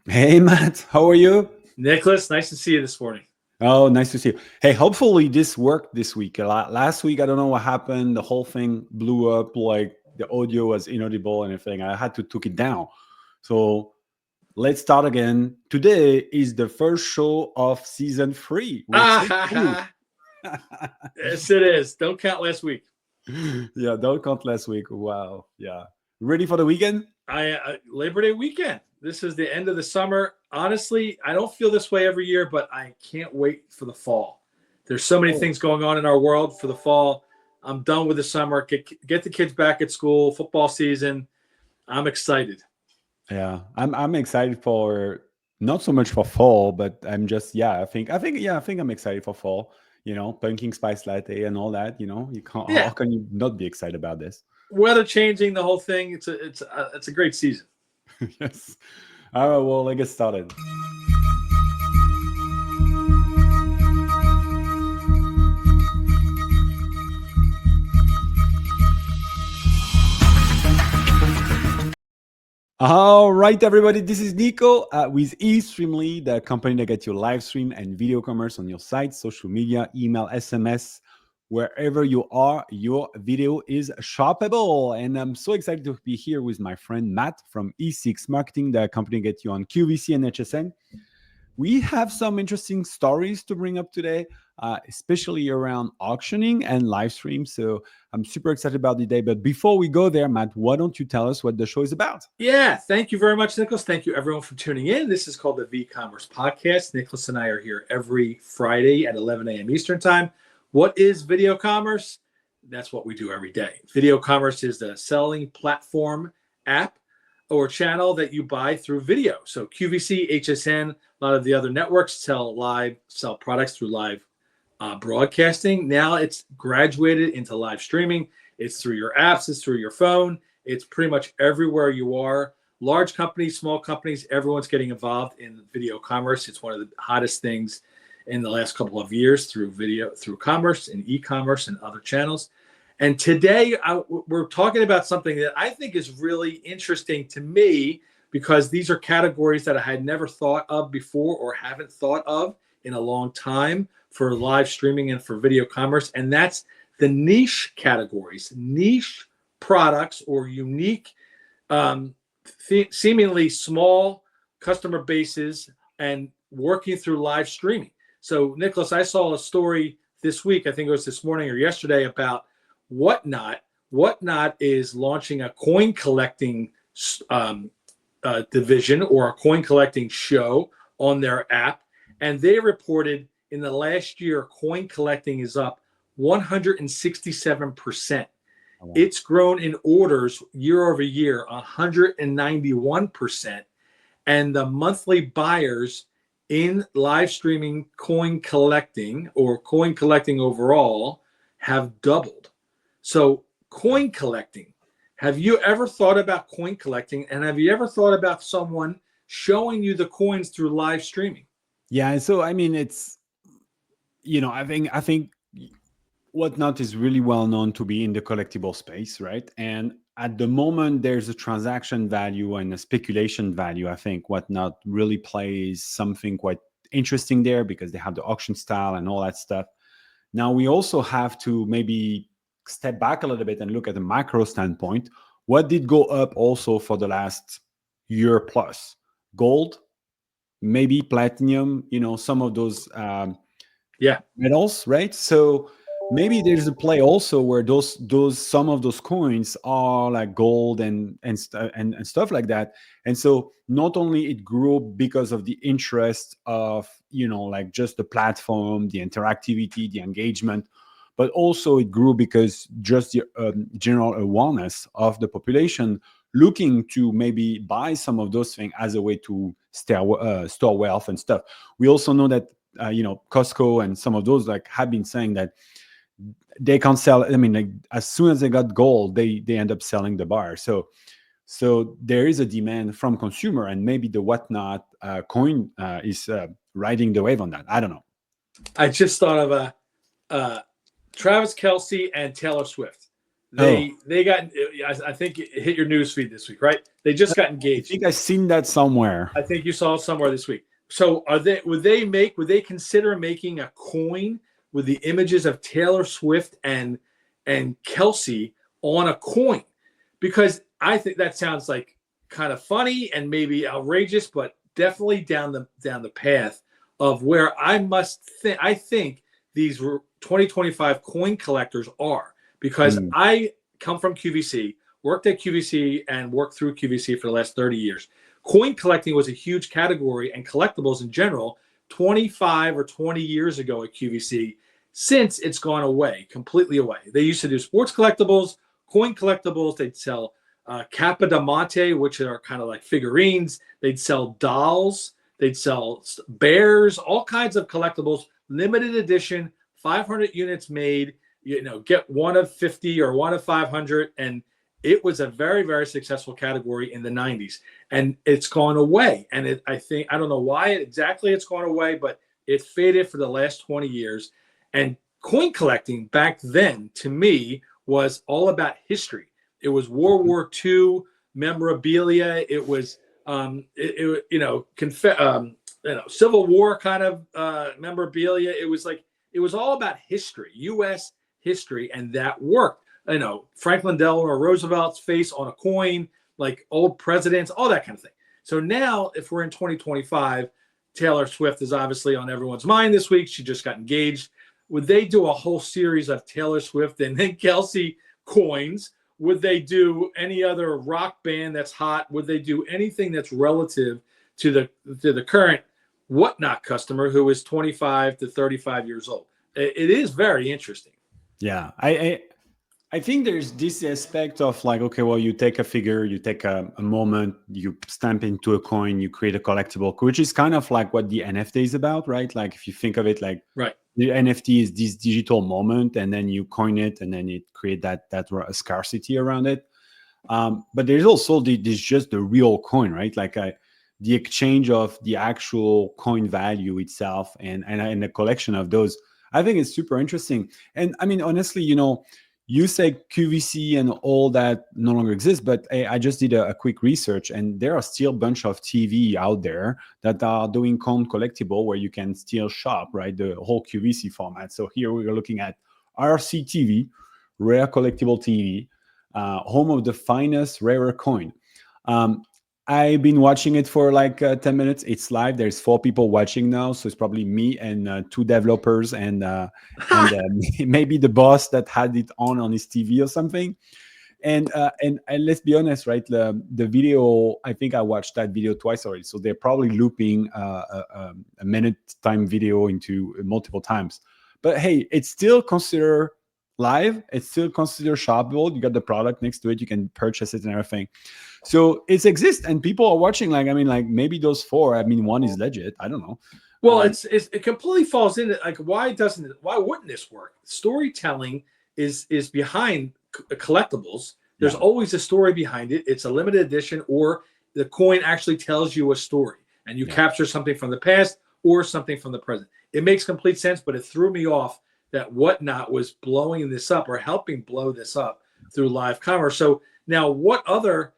Hey Matt, how are you? Nicholas, nice to see you this morning. Oh, nice to see you. Hey, hopefully this worked this week. Last week, I don't know what happened. The whole thing blew up. Like the audio was inaudible and everything. I had to took it down. So let's start again. Today is the first show of season 3. We're Ah, so ha, excited. ha. Yes, it is. Don't count last week. Yeah, don't count last week. Wow. Yeah. Ready for the weekend? Labor Day weekend. This is the end of the summer. Honestly, I don't feel this way every year, but I can't wait for the fall. There's so many Oh, things going on in our world for the fall. I'm done with the summer. Get the kids back at school. Football season. I'm excited. yeah. I'm excited for not so much for fall, but I'm just I think I'm excited for fall. Pumpkin spice latte and all that. You can't. How Yeah, can you not be excited about this? weather changing, the whole thing. It's a great season. Yes. All right. Well, let's get started. All right, everybody. This is Nico with eStreamly, the company that gets you live stream and video commerce on your site, social media, email, SMS, wherever you are. Your video is shoppable, and I'm so excited to be here with my friend Matt from E6 Marketing, the company that gets you on QVC and HSN. We have some interesting stories to bring up today, especially around auctioning and live stream. So I'm super excited about the day. But before we go there, Matt, why don't you tell us what the show is about? Yeah, thank you very much, Nicholas. Thank you, everyone, for tuning in. This is called the VCommerce Podcast. Nicholas and I are here every Friday at 11 a.m. Eastern Time. What is video commerce? That's what we do every day. Video commerce is the selling platform, app, or channel that you buy through video. So QVC, HSN, a lot of the other networks sell products through live broadcasting. Now it's graduated into live streaming. It's through your apps, it's through your phone. It's pretty much everywhere you are. Large companies, small companies, everyone's getting involved in video commerce. It's one of the hottest things in the last couple of years through video, through commerce and e-commerce and other channels. And today we're talking about something that I think is really interesting to me because these are categories that I had never thought of before or haven't thought of in a long time for live streaming and for video commerce. And that's the niche categories, niche products or unique, um, seemingly small customer bases and working through live streaming. So, Nicholas, I saw a story this week, I think it was this morning or yesterday, about Whatnot. Whatnot is launching a coin collecting division or a coin collecting show on their app. And they reported in the last year, coin collecting is up 167%. Oh, wow. It's grown in orders year over year 191%. And the monthly buyers in live streaming coin collecting or coin collecting overall have doubled. So, coin collecting. Have you ever thought about coin collecting? And have you ever thought about someone showing you the coins through live streaming? Yeah, and so I mean, I think Whatnot is really well known to be in the collectible space, right? And at the moment, there's a transaction value and a speculation value. I think Whatnot really plays something quite interesting there because they have the auction style and all that stuff. Now, we also have to maybe step back a little bit and look at the macro standpoint. What did go up also for the last year plus? Gold, maybe platinum, some of those Yeah. metals, right? So maybe there's a play also where those some of those coins are like gold and stuff like that. And so not only it grew because of the interest of like just the platform, the interactivity, the engagement, but also it grew because just the general awareness of the population looking to maybe buy some of those things as a way to store wealth and stuff. We also know that Costco and some of those like have been saying that they can't sell. I mean, like as soon as they got gold, they end up selling the bar. So there is a demand from consumer, and maybe the Whatnot coin is riding the wave on that. I don't know. I just thought of Travis Kelce and Taylor Swift. Oh, They got. I think it hit your news feed this week, right? They just got I engaged. think I've seen that somewhere. I think you saw it somewhere this week. So are they? Would they consider making a coin with the images of Taylor Swift and Kelsey on a coin? Because I think that sounds like kind of funny and maybe outrageous, but definitely down the path of where I think these 2025 coin collectors are, because Mm. I come from QVC, worked at QVC and worked through QVC for the last 30 years. Coin collecting was a huge category, and collectibles in general 25 or 20 years ago at QVC. Since it's gone away, completely away. They used to do sports collectibles, coin collectibles. They'd sell Kappa da Monte, which are kind of like figurines. They'd sell dolls. They'd sell bears, all kinds of collectibles, limited edition, 500 units made. Get one of 50 or one of 500, and it was a very, very successful category in the 90s, and it's gone away. And I don't know why exactly it's gone away, but it faded for the last 20 years. And coin collecting back then, to me, was all about history. It was World War II memorabilia. It was Civil War kind of memorabilia. It was all about history, U.S. history, and that worked. Franklin Delano Roosevelt's face on a coin, like old presidents, all that kind of thing. So now, if we're in 2025, Taylor Swift is obviously on everyone's mind this week. She just got engaged. Would they do a whole series of Taylor Swift and then Kelsey coins? Would they do any other rock band that's hot? Would they do anything that's relative to the current Whatnot customer who is 25 to 35 years old? It is very interesting. Yeah, I think there's this aspect of like, okay, well, you take a figure, you take a moment, you stamp into a coin, you create a collectible, which is kind of like what the NFT is about, right? Like if you think of it like right, the NFT is this digital moment, and then you coin it, and then it create that scarcity around it. But there's also this just the real coin, right? Like the exchange of the actual coin value itself, and the collection of those. I think it's super interesting. And I mean, honestly, you say QVC and all that no longer exists, but I just did a quick research, and there are still a bunch of TV out there that are doing coin collectible where you can still shop, right? The whole QVC format. So here we are looking at RCTV, Rare Collectible TV, home of the finest rarer coin. I've been watching it for like 10 minutes. It's live. There's 4 people watching now. So it's probably me and 2 developers and maybe the boss that had it on his TV or something. And let's be honest, right? The video, I think I watched that video twice already. So they're probably looping a minute time video into multiple times. But hey, it's still considered live. It's still considered shoppable. You got the product next to it. You can purchase it and everything. So it exists, and people are watching. Like, I mean, like maybe those 4. I mean, one is legit. I don't know. Well, it completely falls into like why wouldn't this work? Storytelling is behind collectibles. There's always a story behind it. It's a limited edition, or the coin actually tells you a story, and you capture something from the past or something from the present. It makes complete sense, but it threw me off that Whatnot was blowing this up or helping blow this up through live commerce. So now, what other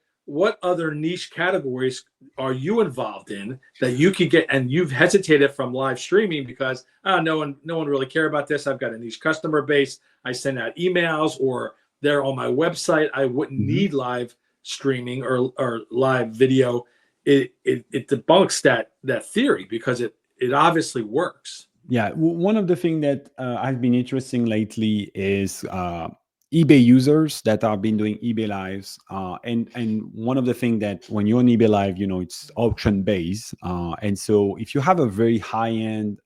niche categories are you involved in that you could get? And you've hesitated from live streaming because no one really care about this. I've got a niche customer base. I send out emails, or they're on my website. I wouldn't need live streaming or live video. It debunks that theory because it obviously works. Yeah, one of the things that has been interesting lately is eBay users that have been doing eBay lives, and one of the things that when you're on eBay live, it's auction based, and so if you have a very high end,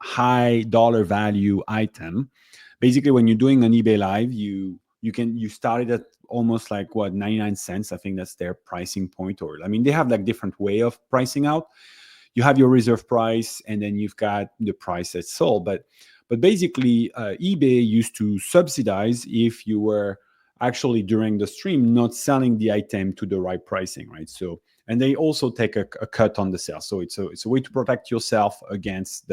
high dollar value item, basically when you're doing an eBay live, you start it at almost like 99 cents. I think that's their pricing point, or I mean they have like different way of pricing out. You have your reserve price, and then you've got the price that's sold. But basically, eBay used to subsidize if you were actually during the stream not selling the item to the right pricing, right? So, and they also take a cut on the sale. So it's a way to protect yourself against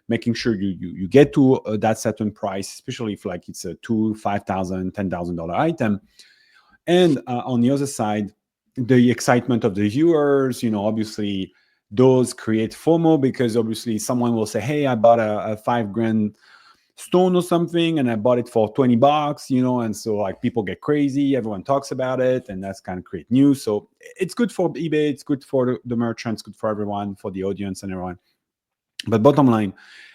making sure you get to that certain price, especially if like it's a $2,000, $5,000, $10,000 item. And on the other side, the excitement of the viewers, obviously those create FOMO, because obviously someone will say, hey, I bought a $5,000 stone or something and I bought it for $20, and so like people get crazy, everyone talks about it, and that's kind of create news. So it's good for eBay, it's good for the merchants, good for everyone, for the audience and everyone. But bottom line,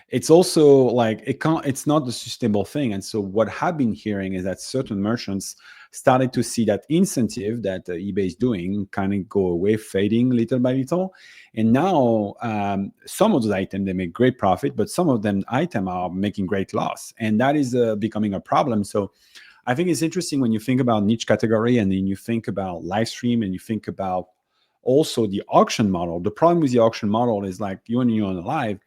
it's also like it's not the sustainable thing. And so what I've been hearing is that certain merchants started to see that incentive that eBay is doing kind of go away, fading little by little. And now some of those items, they make great profit, but some of them items are making great loss. And that is becoming a problem. So I think it's interesting when you think about niche category, and then you think about live stream, and you think about also the auction model. The problem with the auction model is like when you're on a live,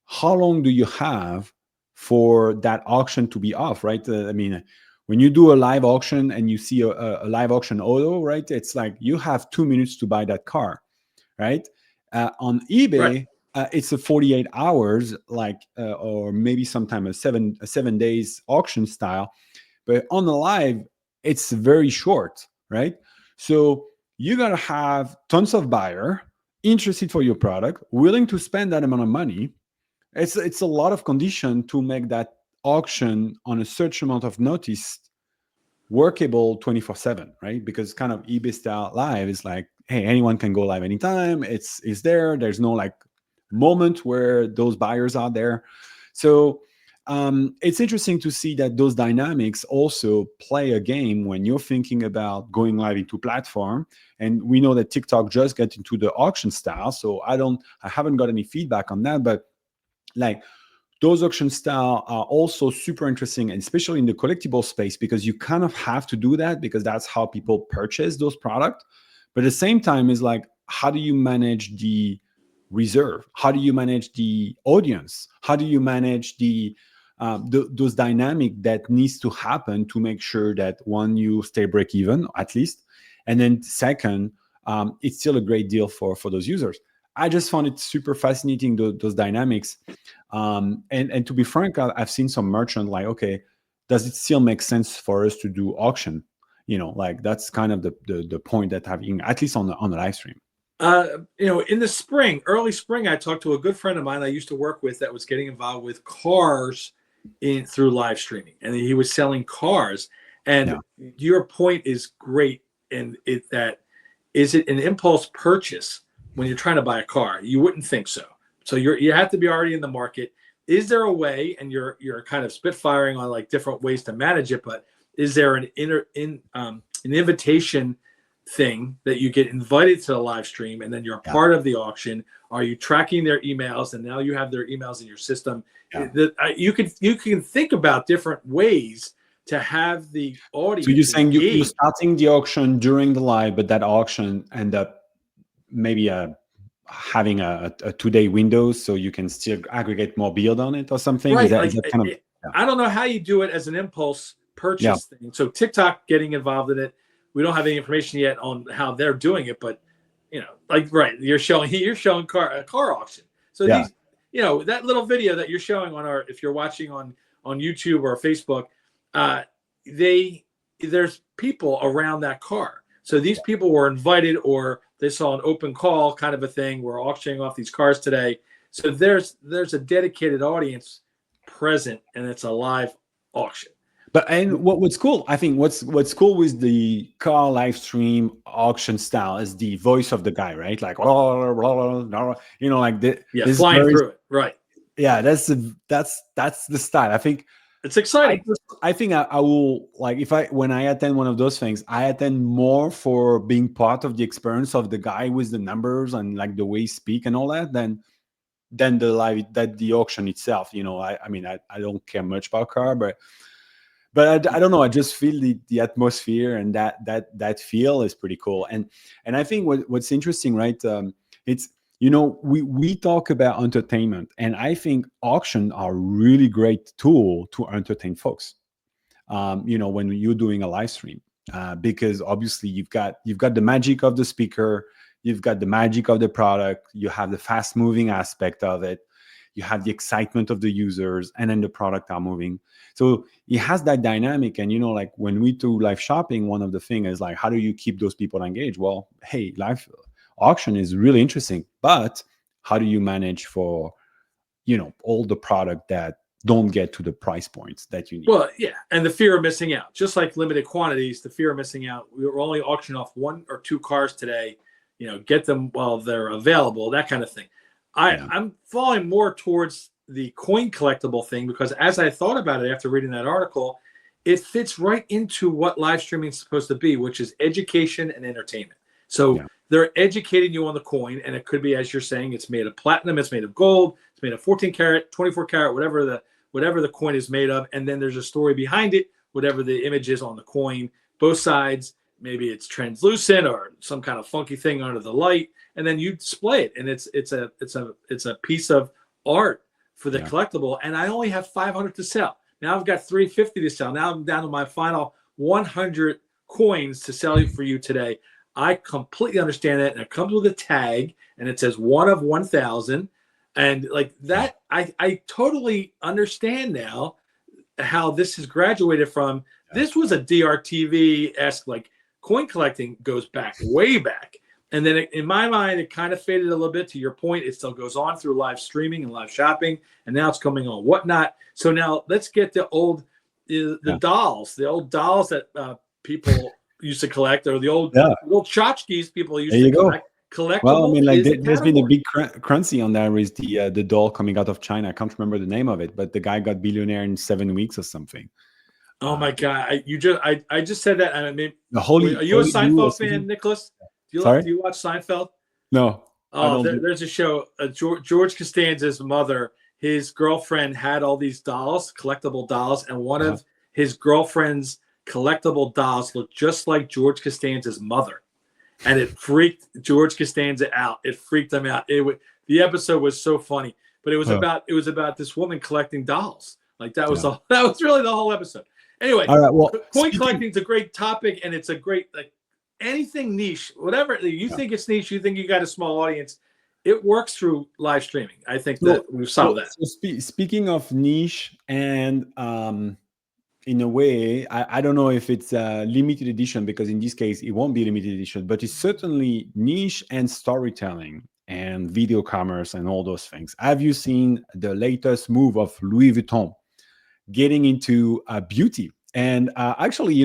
how long do you have for that auction to be off, right? I mean, when you do a live auction and you see a live auction auto, right? It's like you have 2 minutes to buy that car, right? On eBay, it's a 48 hours, like, or maybe sometime a seven days auction style. But on the live, it's very short, right? So you gotta have tons of buyer interested for your product, willing to spend that amount of money. It's a lot of condition to make that auction on a certain amount of notice workable 24/7, right? Because kind of eBay style live is like, hey, anyone can go live anytime. It's there's no like moment where those buyers are there. So it's interesting to see that those dynamics also play a game when you're thinking about going live into platform. And we know that TikTok just got into the auction style. So I haven't got any feedback on that, but like those auction style are also super interesting, and especially in the collectible space, because you kind of have to do that because that's how people purchase those products. But at the same time is like, how do you manage the reserve? How do you manage the audience? How do you manage those dynamic that needs to happen to make sure that one, you stay break even at least, and then second, it's still a great deal for those users. I just found it super fascinating, those dynamics. And to be frank, I've seen some merchant like, okay, does it still make sense for us to do auction? Like that's kind of the point that having, at least on the live stream. In the spring, early spring, I talked to a good friend of mine I used to work with that was getting involved with cars through live streaming, and he was selling cars. And your point is great, and is it an impulse purchase when you're trying to buy a car? You wouldn't think so. So you have to be already in the market. Is there a way, and you're kind of spitfiring on like different ways to manage it, but is there an invitation thing that you get invited to the live stream and then you're a part of the auction? Are you tracking their emails, and now you have their emails in your system? You can think about different ways to have the audience. So you're saying you're starting the auction during the live, but that auction end up maybe having a 2-day window, so you can still aggregate more build on it or something. Right. Is that kind of? I don't know how you do it as an impulse purchase thing. So TikTok getting involved in it. We don't have any information yet on how they're doing it, but you're showing a car auction. So these, that little video that you're showing on if you're watching on YouTube or Facebook, there's people around that car. So these people were invited, or they saw an open call kind of a thing. We're auctioning off these cars today. So there's a dedicated audience present, and it's a live auction. And what's cool, I think what's cool with the car live stream auction style is the voice of the guy, right? Like, like flying through it, right? Yeah, that's the style. I think it's exciting. I think I will, like, when I attend one of those things, I attend more for being part of the experience of the guy with the numbers and like the way he speak and all that than the auction itself. I mean, I don't care much about car, but I don't know. I just feel the atmosphere, and that feel is pretty cool. And I think what's interesting, right? It's we talk about entertainment, and I think auction are a really great tool to entertain folks. When you're doing a live stream, because obviously you've got the magic of the speaker, you've got the magic of the product, you have the fast moving aspect of it. you have the excitement of the users, and then the product are moving. So it has that dynamic. And like when we do live shopping, one of the things is like, how do you keep those people engaged? Well, hey, live auction is really interesting, but how do you manage for all the product that don't get to the price points that you need? Well, yeah, and the fear of missing out, just like limited quantities, the fear of missing out. We were only auctioning off 1 or 2 cars today. Get them while they're available, that kind of thing. I'm falling more towards the coin collectible thing, because as I thought about it after reading that article, it fits right into what live streaming is supposed to be, which is education and entertainment. So they're educating you on the coin, and it could be, as you're saying, it's made of platinum, it's made of gold, it's made of 14 karat, 24 karat, whatever the coin is made of, and then there's a story behind it, whatever the image is on the coin, both sides. Maybe it's translucent or some kind of funky thing under the light, and then you display it, and it's a piece of art for the collectible. And I only have 500 to sell. Now I've got 350 to sell. Now I'm down to my final 100 coins to sell for you today. I completely understand that, and it comes with a tag, and it says 1 of 1,000, and like that. I totally understand now how this has graduated from. This was a DRTV-esque, like, coin collecting goes back, way back. And then in my mind, it kind of faded a little bit. To your point, it still goes on through live streaming and live shopping. And now it's coming on Whatnot. So now let's get the old dolls, the old dolls that people used to collect, or the old tchotchkes people used to collect. Collectible. Well, I mean, like there's been a big currency on that with the doll coming out of China. I can't remember the name of it, but the guy got billionaire in 7 weeks or something. Oh my God! I just said that. I mean, are you a Seinfeld fan, Nicholas? Do you watch Seinfeld? No. Oh, there's a show. George Costanza's mother, his girlfriend had all these dolls, collectible dolls, and one of his girlfriend's collectible dolls looked just like George Costanza's mother, and it freaked George Costanza out. It freaked him out. The episode was so funny, but it was about this woman collecting dolls. Like that was that was really the whole episode. Anyway, all right, well, coin collecting is a great topic, and it's a great, like, anything niche, whatever you think it's niche, you think you got a small audience, it works through live streaming. I think that we've solved that. So speaking of niche, and in a way, I don't know if it's a limited edition, because in this case it won't be limited edition, but it's certainly niche and storytelling and video commerce and all those things. Have you seen the latest move of Louis Vuitton getting into beauty? And actually,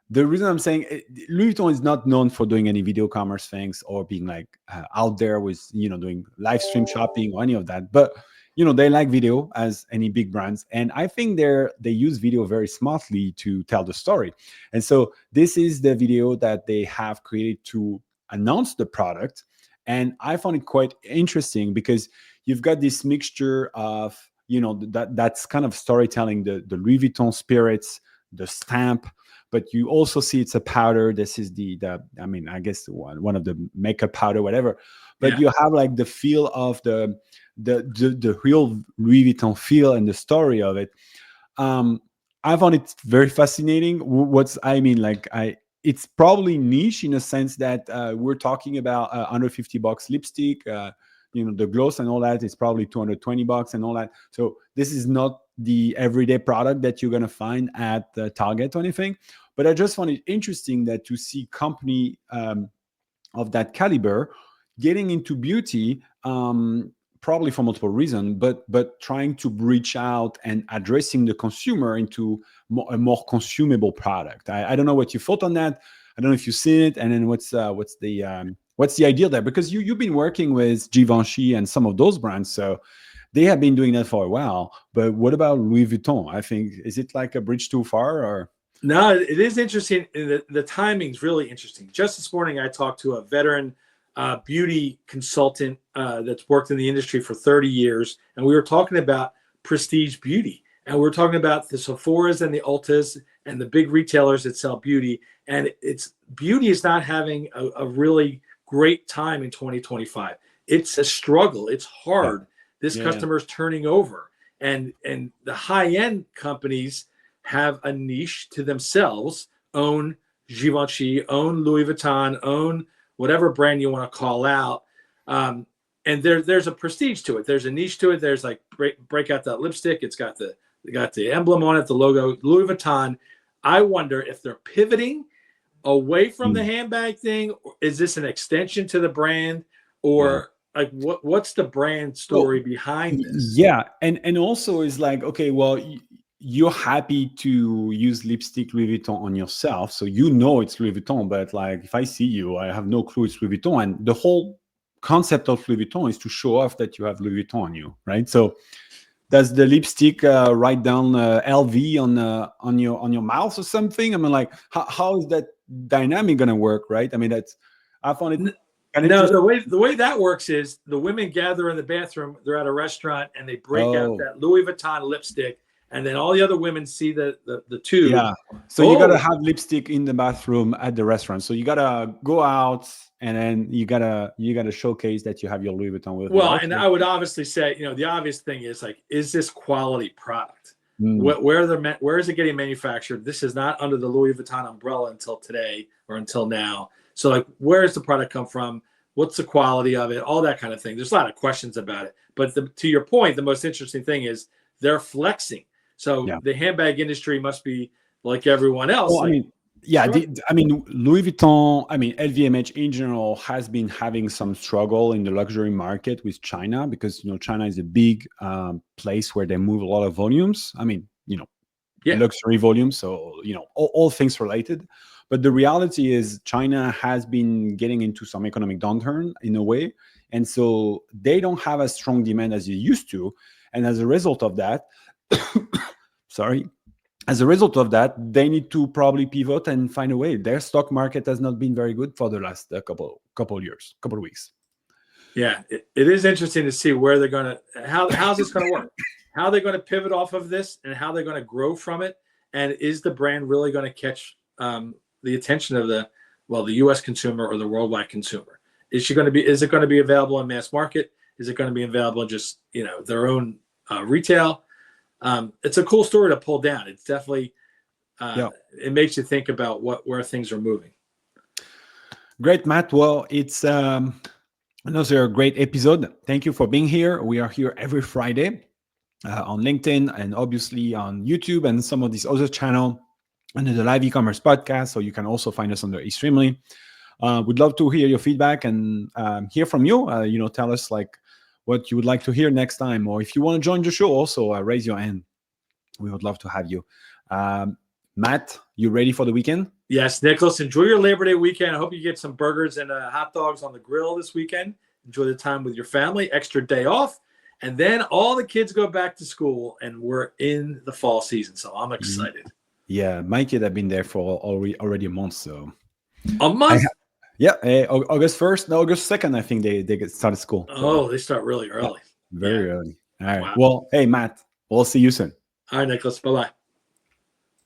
the reason I'm saying Louis Vuitton is not known for doing any video commerce things or being like out there with, doing live stream shopping or any of that. But, they like video, as any big brands. And I think they use video very smartly to tell the story. And so this is the video that they have created to announce the product. And I found it quite interesting, because you've got this mixture of, that's kind of storytelling, the Louis Vuitton spirits, the stamp, but you also see it's a powder. This is I guess one of the makeup powder, whatever. But you have like the feel of the real Louis Vuitton feel and the story of it. I found it very fascinating. It's probably niche in a sense that we're talking about under $50 lipstick. The gloss and all that is probably $220 and all that. So this is not the everyday product that you're going to find at Target or anything. But I just found it interesting that to see company of that caliber getting into beauty, probably for multiple reasons, but trying to reach out and addressing the consumer into a more consumable product. I don't know what you thought on that. I don't know if you've seen it, and then what's the idea there? Because you've been working with Givenchy and some of those brands, so they have been doing that for a while. But what about Louis Vuitton? I think, is it like a bridge too far, or? No, it is interesting. The timing's really interesting. Just this morning, I talked to a veteran beauty consultant that's worked in the industry for 30 years, and we were talking about prestige beauty, and we were talking about the Sephoras and the Ultas and the big retailers that sell beauty. And beauty is not having a really great time in 2025. It's a struggle. It's hard. This customer's turning over, and the high-end companies have a niche to themselves, own Givenchy, own Louis Vuitton, own whatever brand you want to call out. and there's a prestige to it. There's a niche to it. There's like break out that lipstick. It's got the emblem on it, the logo, Louis Vuitton. I wonder if they're pivoting away from the handbag thing. Or is this an extension to the brand, or like what's the brand story behind this? Yeah, and also is like, okay, well, you're happy to use lipstick Louis Vuitton on yourself, so you know it's Louis Vuitton. But like, if I see you, I have no clue it's Louis Vuitton, and the whole concept of Louis Vuitton is to show off that you have Louis Vuitton on you, right? So does the lipstick write down LV on your mouth or something? I mean, like, how is that dynamic gonna work, right? I mean, I found it. No, the way that works is the women gather in the bathroom. They're at a restaurant and they break out that Louis Vuitton lipstick, and then all the other women see the tube. Yeah. So you gotta have lipstick in the bathroom at the restaurant. So you gotta go out, and then you gotta showcase that you have your Louis Vuitton with you. Well, and I would obviously say, the obvious thing is like, is this quality product? Where is it getting manufactured? This is not under the Louis Vuitton umbrella until today or until now. So like, where does the product come from? What's the quality of it? All that kind of thing. There's a lot of questions about it. But to your point, the most interesting thing is they're flexing. So the handbag industry must be like everyone else. Well, Louis Vuitton, LVMH in general has been having some struggle in the luxury market with China, because China is a big place where they move a lot of volumes. Luxury volumes. So all things related. But the reality is China has been getting into some economic downturn in a way. And so they don't have as strong demand as they used to. And as a result of that, they need to probably pivot and find a way. Their stock market has not been very good for the last couple of weeks. Yeah, it is interesting to see where they're going to, how's this going to work? How they're going to pivot off of this and how they're going to grow from it. And is the brand really going to catch the attention of the U.S. consumer or the worldwide consumer? Is it going to be available in mass market? Is it going to be available in just, their own retail? It's a cool story to pull down. It's definitely, it makes you think about where things are moving. Great, Matt. Well, it's another great episode. Thank you for being here. We are here every Friday on LinkedIn and obviously on YouTube and some of these other channels under the Live E-commerce podcast. So you can also find us under Extremely. We'd love to hear your feedback and hear from you. Tell us like what you would like to hear next time, or if you want to join the show, also raise your hand. We would love to have you. Matt, you ready for the weekend? Yes, Nicholas. Enjoy your Labor Day weekend. I hope you get some burgers and hot dogs on the grill this weekend. Enjoy the time with your family. Extra day off. And then all the kids go back to school, and we're in the fall season. So I'm excited. Yeah, my kid have been there for already a month. So a month? August 1st, no, August 2nd, I think they get started school. So. They start really early. Very early. All right. Wow. Well, hey, Matt, we'll see you soon. All right, Nicholas. Bye-bye.